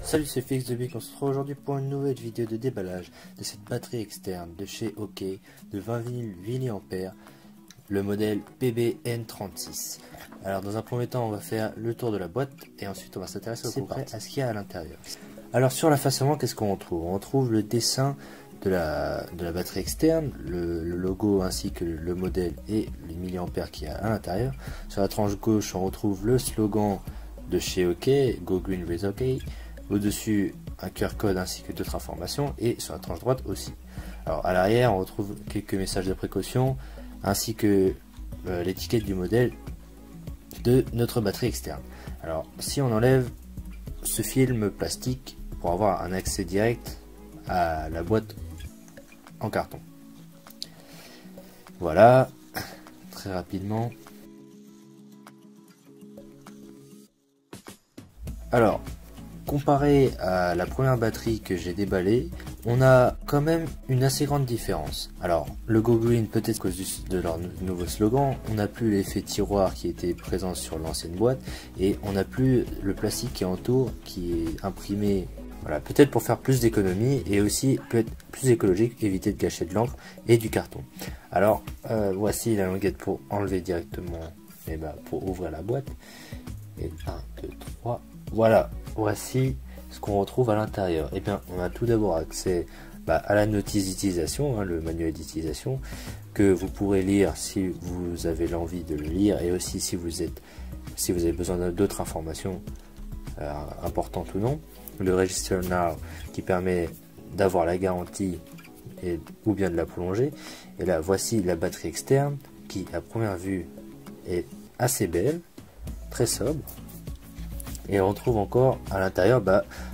Salut, c'est Félix de Bic, on se retrouve aujourd'hui pour une nouvelle vidéo de déballage de cette batterie externe de chez OK de 20 000 mAh, le modèle PBN36. Alors dans un premier temps on va faire le tour de la boîte et ensuite on va s'intéresser au concret à ce qu'il y a à l'intérieur. Alors sur la face avant, qu'est-ce qu'on retrouve? On retrouve le dessin de la batterie externe, le logo ainsi que le modèle et les milliampères qu'il y a à l'intérieur. Sur la tranche gauche on retrouve le slogan de chez OK, Go Green with OK. Au-dessus, un QR code ainsi que d'autres informations, et sur la tranche droite aussi. Alors à l'arrière, on retrouve quelques messages de précaution, ainsi que l'étiquette du modèle de notre batterie externe. Alors si on enlève ce film plastique pour avoir un accès direct à la boîte en carton. Voilà, très rapidement. Alors, comparé à la première batterie que j'ai déballée, on a quand même une assez grande différence. Alors, le Go Green, peut-être à cause de leur nouveau slogan, on n'a plus l'effet tiroir qui était présent sur l'ancienne boîte, et on n'a plus le plastique qui entoure, qui est imprimé, voilà, peut-être pour faire plus d'économie, et aussi peut être plus écologique, éviter de gâcher de l'encre et du carton. Alors, voici la languette pour enlever directement, pour ouvrir la boîte. Et 1, 2, 3, voilà. Voici ce qu'on retrouve à l'intérieur. Et bien, on a tout d'abord accès à la notice d'utilisation, le manuel d'utilisation, que vous pourrez lire si vous avez l'envie de le lire, et aussi si vous avez besoin d'autres informations importantes ou non. Le Register Now qui permet d'avoir la garantie ou bien de la prolonger. Et là, voici la batterie externe qui, à première vue, est assez belle, très sobre. Et on retrouve encore à l'intérieur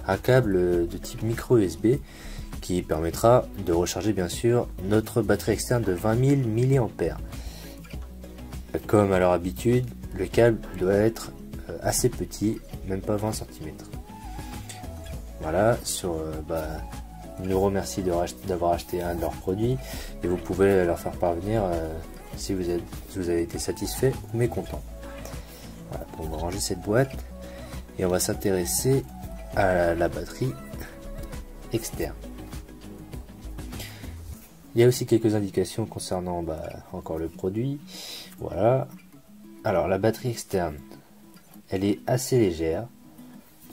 un câble de type micro USB qui permettra de recharger bien sûr notre batterie externe de 20 000 mAh. Comme à leur habitude, le câble doit être assez petit, même pas 20 cm. Voilà, ils nous remercient d'avoir acheté un de leurs produits, et vous pouvez leur faire parvenir si vous avez été satisfait ou mécontent. Voilà, on va ranger cette boîte. Et on va s'intéresser à la batterie externe. Il y a aussi quelques indications concernant encore le produit. Voilà. Alors la batterie externe, elle est assez légère,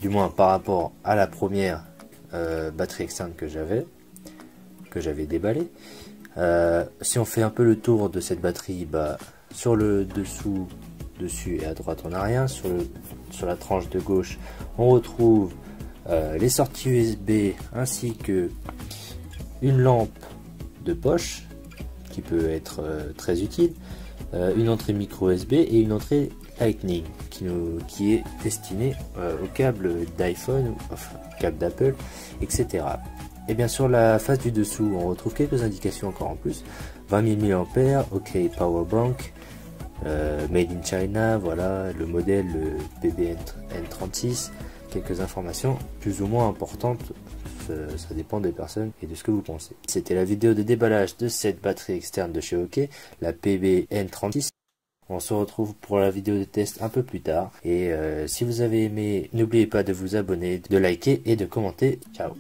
du moins par rapport à la première batterie externe que j'avais déballée. Si on fait un peu le tour de cette batterie, sur le dessus et à droite on n'a rien. Sur la tranche de gauche on retrouve les sorties USB ainsi que une lampe de poche qui peut être très utile, une entrée micro USB et une entrée Lightning qui est destinée au câble d'iPhone, câble d'Apple, etc. Et bien sur la face du dessous on retrouve quelques indications encore en plus: 20 000 mAh, OK Power Bank, Made in China, voilà, le modèle, le PBN36, quelques informations plus ou moins importantes, ça dépend des personnes et de ce que vous pensez. C'était la vidéo de déballage de cette batterie externe de chez OK, la PBN36. On se retrouve pour la vidéo de test un peu plus tard, et si vous avez aimé, n'oubliez pas de vous abonner, de liker et de commenter. Ciao.